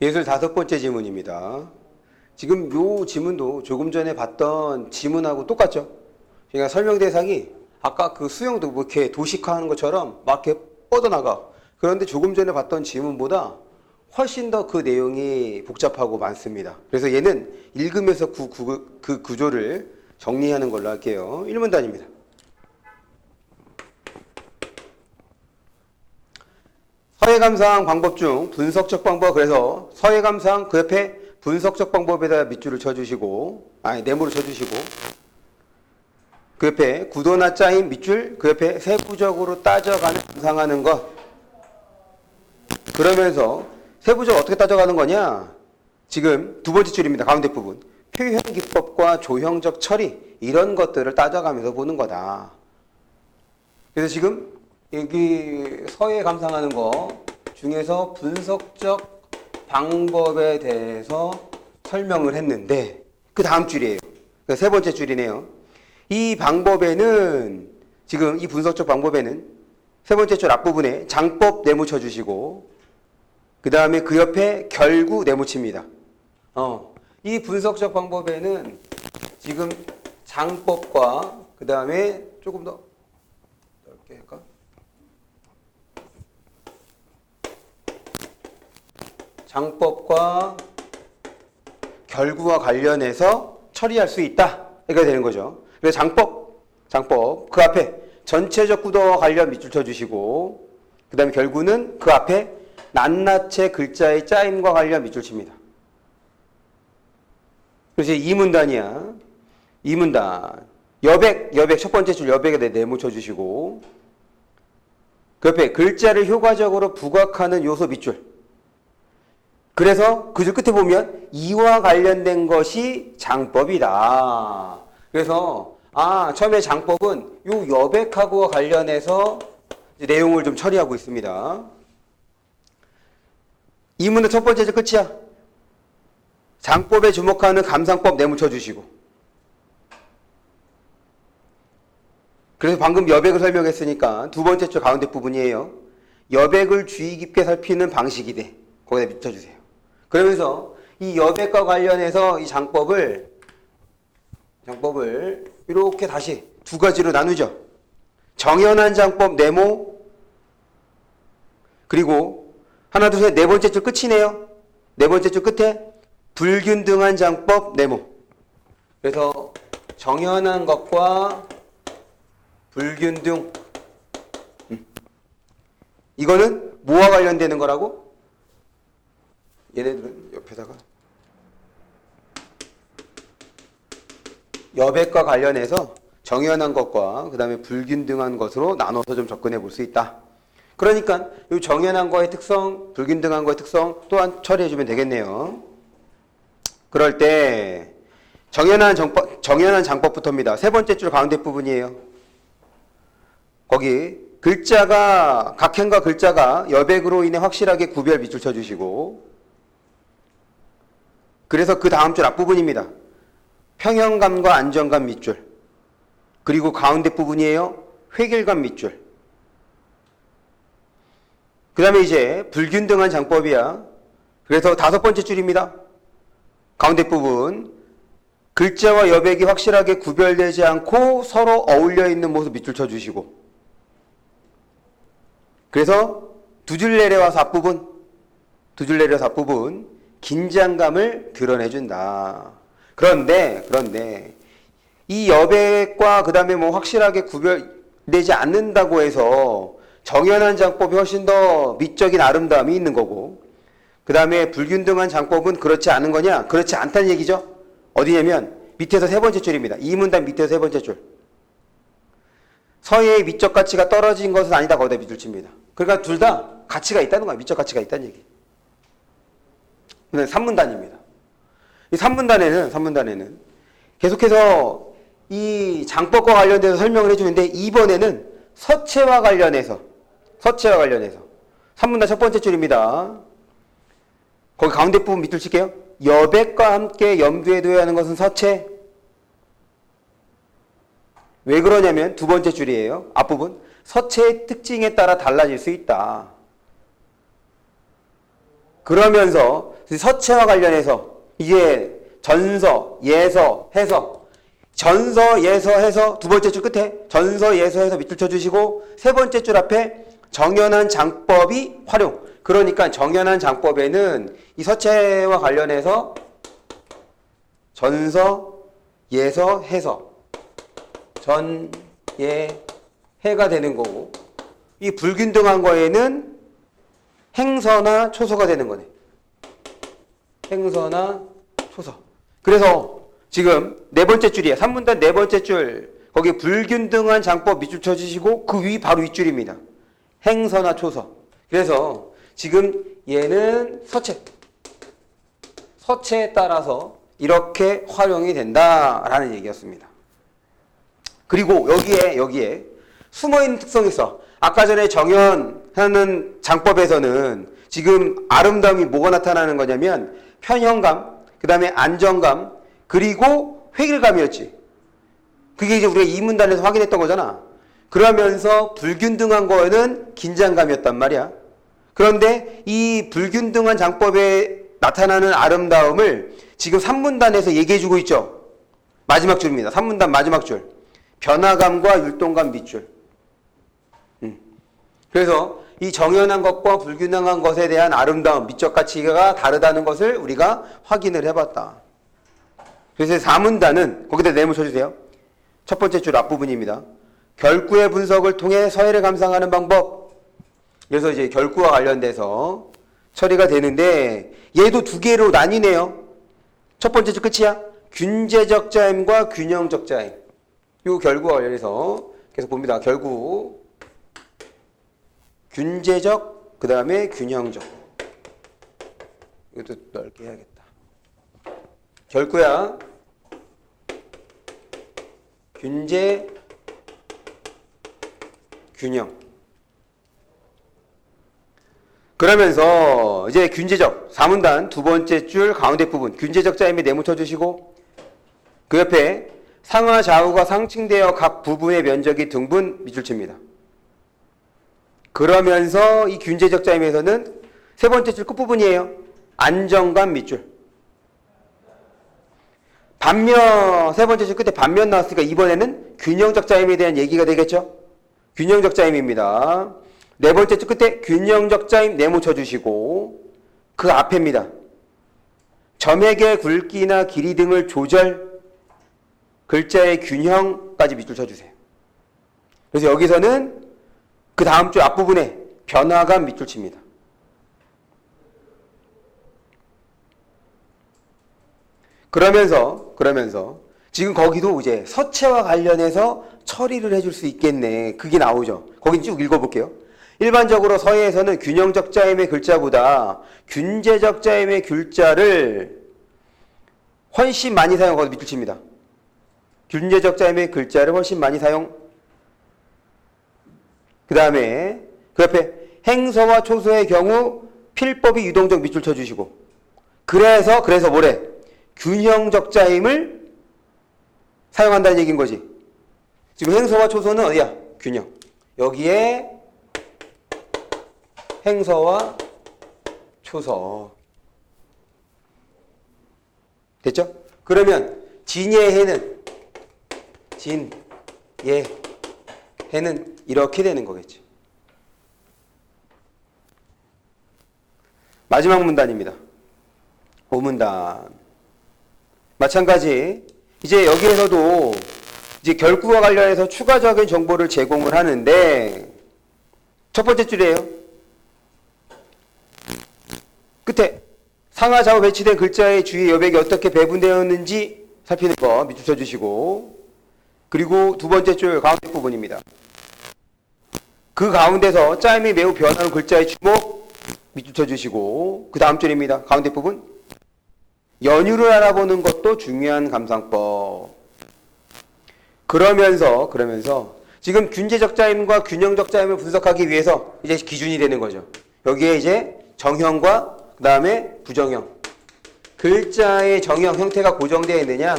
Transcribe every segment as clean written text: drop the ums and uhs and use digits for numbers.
65번째 지문입니다. 지금 요 지문도 조금 전에 봤던 지문하고 똑같죠? 그러니까 설명 대상이 아까 그 수영도 뭐 이렇게 도식화하는 것처럼 막 이렇게 뻗어나가. 그런데 조금 전에 봤던 지문보다 훨씬 더 그 내용이 복잡하고 많습니다. 그래서 얘는 읽으면서 그 구조를 정리하는 걸로 할게요. 1문단입니다. 서해감상 방법 중 분석적 방법, 그래서 서해감상 그 옆에 분석적 방법에다 밑줄을 쳐주시고, 네모를 쳐주시고, 그 옆에 구도나 짜임 밑줄, 그 옆에 세부적으로 따져가는 감상하는 것. 그러면서 세부적으로 어떻게 따져가는 거냐? 지금 두 번째 줄입니다. 가운데 부분. 표현 기법과 조형적 처리, 이런 것들을 따져가면서 보는 거다. 그래서 지금 여기 서해 감상하는 거 중에서 분석적 방법에 대해서 설명을 했는데 그 다음 줄이에요. 그러니까 세 번째 줄이네요. 이 방법에는 지금 이 분석적 방법에는 세 번째 줄 앞부분에 장법 네모 쳐주시고 그 다음에 그 옆에 결구 네모 칩니다. 이 분석적 방법에는 지금 장법과 그 다음에 조금 더 넓게 할까? 장법과 결구와 관련해서 처리할 수 있다. 이렇게 되는 거죠. 그래서 장법 그 앞에 전체적 구도와 관련 밑줄 쳐주시고 그 다음에 결구는 그 앞에 낱낱의 글자의 짜임과 관련 밑줄 칩니다. 그래서 2문단이야. 2문단. 여백 첫 번째 줄 여백에 네모 쳐주시고 그 옆에 글자를 효과적으로 부각하는 요소 밑줄. 그래서 그 줄 끝에 보면 이와 관련된 것이 장법이다. 그래서 처음에 장법은 요 여백하고 관련해서 내용을 좀 처리하고 있습니다. 2문의 첫 번째 줄 끝이야. 장법에 주목하는 감상법 네모 쳐주시고. 그래서 방금 여백을 설명했으니까 두 번째 줄 가운데 부분이에요. 여백을 주의 깊게 살피는 방식이 돼. 거기다 밑쳐주세요. 그러면서 이 여백과 관련해서 이 장법을 이렇게 다시 두 가지로 나누죠. 정연한 장법 네모, 그리고 하나 둘 셋 네 번째 줄 끝이네요. 네 번째 줄 끝에 불균등한 장법 네모. 그래서 정연한 것과 불균등, 이거는 뭐와 관련되는 거라고? 얘네들은 옆에다가 여백과 관련해서 정연한 것과 그 다음에 불균등한 것으로 나눠서 좀 접근해 볼 수 있다. 그러니까 이 정연한 거의 특성, 불균등한 거의 특성 또한 처리해 주면 되겠네요. 그럴 때 정연한 장법부터입니다. 세 번째 줄 가운데 부분이에요. 거기 글자가 각행과 글자가 여백으로 인해 확실하게 구별 밑줄 쳐주시고, 그래서 그 다음 줄 앞부분입니다. 평형감과 안정감 밑줄, 그리고 가운데 부분이에요. 획일감 밑줄. 그 다음에 이제 불균등한 장법이야. 그래서 다섯 번째 줄입니다. 가운데 부분, 글자와 여백이 확실하게 구별되지 않고 서로 어울려 있는 모습 밑줄 쳐주시고, 그래서 두 줄 내려와서 앞부분, 긴장감을 드러내준다. 그런데 이 여백과 그 다음에 뭐 확실하게 구별되지 않는다고 해서 정연한 장법이 훨씬 더 미적인 아름다움이 있는 거고, 그 다음에 불균등한 장법은 그렇지 않은 거냐? 그렇지 않다는 얘기죠. 어디냐면 밑에서 세 번째 줄입니다. 이 문단 밑에서 세 번째 줄. 서해의 미적 가치가 떨어진 것은 아니다. 거기다 밑줄 칩니다. 그러니까 둘 다 가치가 있다는 거야. 미적 가치가 있다는 얘기. 3문단입니다. 이 3문단에는 계속해서 이 장법과 관련돼서 설명을 해주는데, 이번에는 서체와 관련해서 3문단 첫 번째 줄입니다. 거기 가운데 부분 밑줄 칠게요. 여백과 함께 염두에 둬야 하는 것은 서체. 왜 그러냐면 두 번째 줄이에요. 앞부분. 서체의 특징에 따라 달라질 수 있다. 그러면서 서체와 관련해서 이제 전서, 예서, 해서 전서, 예서, 해서 두 번째 줄 끝에 전서, 예서, 해서 밑줄 쳐주시고 세 번째 줄 앞에 정연한 장법이 활용. 그러니까 정연한 장법에는 이 서체와 관련해서 전서, 예서, 해서 전, 예, 해가 되는 거고 이 불균등한 거에는 행서나 초서가 되는 거네. 행서나 초서. 그래서 지금 네 번째 줄이야. 3문단 네 번째 줄. 거기 불균등한 장법 밑줄 쳐주시고 그 위 바로 윗줄입니다. 행서나 초서. 그래서 지금 얘는 서체. 서체에 따라서 이렇게 활용이 된다라는 얘기였습니다. 그리고 여기에 숨어있는 특성이 있어. 아까 전에 정연하는 장법에서는 지금 아름다움이 뭐가 나타나는 거냐면 편형감, 그 다음에 안정감, 그리고 획일감이었지. 그게 이제 우리가 이 문단에서 확인했던 거잖아. 그러면서 불균등한 거에는 긴장감이었단 말이야. 그런데 이 불균등한 장법에 나타나는 아름다움을 지금 3문단에서 얘기해주고 있죠. 마지막 줄입니다. 3문단 마지막 줄. 변화감과 율동감 밑줄. 그래서 이 정연한 것과 불균형한 것에 대한 아름다움, 미적 가치가 다르다는 것을 우리가 확인을 해봤다. 그래서 4문단은 거기다 네모 쳐주세요. 첫 번째 줄 앞부분입니다. 결구의 분석을 통해 서해를 감상하는 방법. 그래서 이제 결구와 관련돼서 처리가 되는데 얘도 두 개로 나뉘네요. 첫 번째 줄 끝이야. 균제적 자임과 균형적 자임. 이 결구와 관련해서 계속 봅니다. 결구, 균제적, 그 다음에 균형적. 이것도 넓게 해야겠다. 결구야. 균제, 균형. 그러면서 이제 균제적 4문단 두 번째 줄 가운데 부분 균제적 자임에 네모 쳐주시고 그 옆에 상하 좌우가 상층되어 각 부분의 면적이 등분 밑줄 칩니다. 그러면서 이 균제적 자임에서는 세 번째 줄 끝부분이에요. 안정감 밑줄. 반면 세 번째 줄 끝에 반면 나왔으니까 이번에는 균형적 자임에 대한 얘기가 되겠죠. 균형적 자임입니다. 네 번째 줄 끝에 균형적 자임 네모 쳐주시고 그 앞에입니다. 점액의 굵기나 길이 등을 조절, 글자의 균형까지 밑줄 쳐주세요. 그래서 여기서는 그 다음 줄 앞부분에 변화감 밑줄 칩니다. 그러면서 지금 거기도 이제 서체와 관련해서 처리를 해줄 수 있겠네. 그게 나오죠. 거긴 쭉 읽어볼게요. 일반적으로 서예에서는 균형적 자임의 글자보다 균제적 자임의 글자를 훨씬 많이 사용하고 밑줄 칩니다. 균제적 자임의 글자를 훨씬 많이 사용. 그 다음에 그 옆에 행서와 초서의 경우 필법이 유동적 밑줄 쳐주시고 그래서 뭐래? 균형적 자임을 사용한다는 얘기인 거지. 지금 행서와 초서는 어디야? 균형. 여기에 행서와 초서. 됐죠? 그러면 진예 해는 해는 이렇게 되는 거겠지. 마지막 문단입니다. 5문단. 마찬가지 이제 여기에서도 이제 결구와 관련해서 추가적인 정보를 제공을 하는데 첫 번째 줄이에요. 끝에 상하 좌우 배치된 글자의 주위 여백이 어떻게 배분되었는지 살피는 거 밑줄 쳐주시고 그리고 두 번째 줄 가운데 부분입니다. 그 가운데서 짜임이 매우 변하는 글자의 주목 밑줄 쳐주시고 그 다음 줄입니다. 가운데 부분 연유를 알아보는 것도 중요한 감상법. 그러면서 지금 균제적 자임과 균형적 자임을 분석하기 위해서 이제 기준이 되는 거죠. 여기에 이제 정형과 그 다음에 부정형. 글자의 정형 형태가 고정되어 있느냐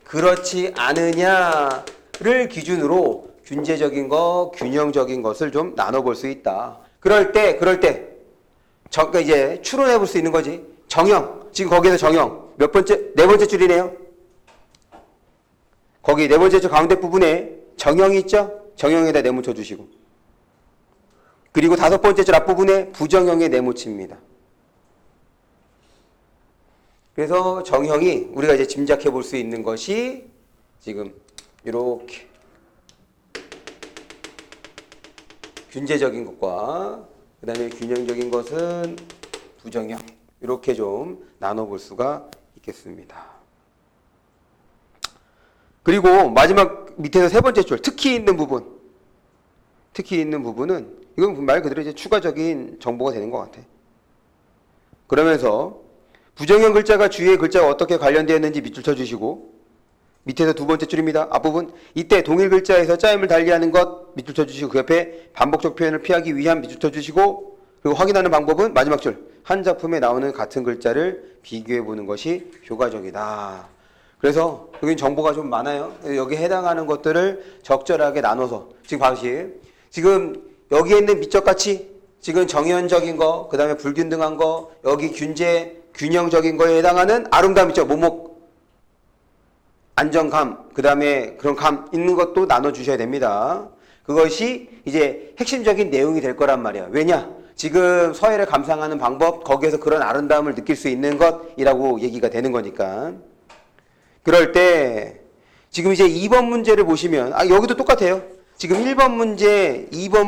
그렇지 않으냐를 기준으로 균제적인 것, 균형적인 것을 좀 나눠볼 수 있다. 그럴 때 그러니까 이제 추론해 볼 수 있는 거지. 정형. 지금 거기에서 정형. 몇 번째? 네 번째 줄이네요. 거기 네 번째 줄 가운데 부분에 정형이 있죠? 정형에다 네모쳐 주시고. 그리고 다섯 번째 줄 앞부분에 부정형에 네모칩니다. 그래서 정형이 우리가 이제 짐작해 볼 수 있는 것이 지금 이렇게 균제적인 것과 그 다음에 균형적인 것은 부정형, 이렇게 좀 나눠볼 수가 있겠습니다. 그리고 마지막 밑에서 세 번째 줄, 특히 있는 부분. 특히 있는 부분은 이건 말 그대로 이제 추가적인 정보가 되는 것 같아. 그러면서 부정형 글자가 주위의 글자가 어떻게 관련되어 있는지 밑줄 쳐주시고, 밑에서 두 번째 줄입니다. 앞부분, 이때 동일 글자에서 짜임을 달리하는 것 밑줄 쳐주시고, 그 옆에 반복적 표현을 피하기 위한 밑줄 쳐주시고, 그리고 확인하는 방법은 마지막 줄, 한 작품에 나오는 같은 글자를 비교해 보는 것이 효과적이다. 그래서 여기 정보가 좀 많아요. 여기에 해당하는 것들을 적절하게 나눠서 지금 여기에 있는 미적 가치, 지금 정현적인 거, 그 다음에 불균등한 거, 여기 균형적인 거에 해당하는 아름다움 있죠. 모목, 안정감, 그 다음에 그런 감 있는 것도 나눠주셔야 됩니다. 그것이 이제 핵심적인 내용이 될 거란 말이야. 왜냐? 지금 서예를 감상하는 방법, 거기에서 그런 아름다움을 느낄 수 있는 것이라고 얘기가 되는 거니까. 그럴 때 지금 이제 2번 문제를 보시면 여기도 똑같아요. 지금 1번 문제, 1번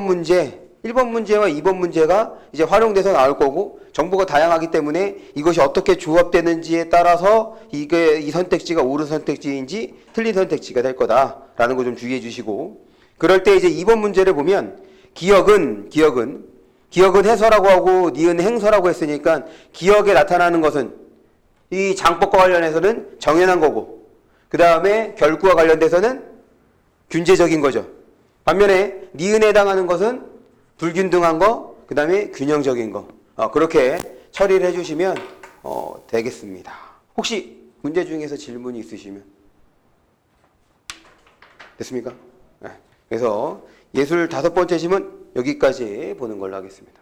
문제와 2번 문제가 이제 활용돼서 나올 거고, 정보가 다양하기 때문에 이것이 어떻게 조합되는지에 따라서 이 선택지가 옳은 선택지인지 틀린 선택지가 될 거다라는 거 좀 주의해 주시고, 그럴 때 이제 2번 문제를 보면 기억은 해서라고 하고 니은 행서라고 했으니까 기억에 나타나는 것은 이 장법과 관련해서는 정연한 거고, 그 다음에 결구와 관련돼서는 균제적인 거죠. 반면에 니은에 해당하는 것은 불균등한 거, 그 다음에 균형적인 거. 그렇게 처리를 해주시면 되겠습니다. 혹시 문제 중에서 질문이 있으시면 됐습니까? 네. 그래서 예술 5번째 시문 여기까지 보는 걸로 하겠습니다.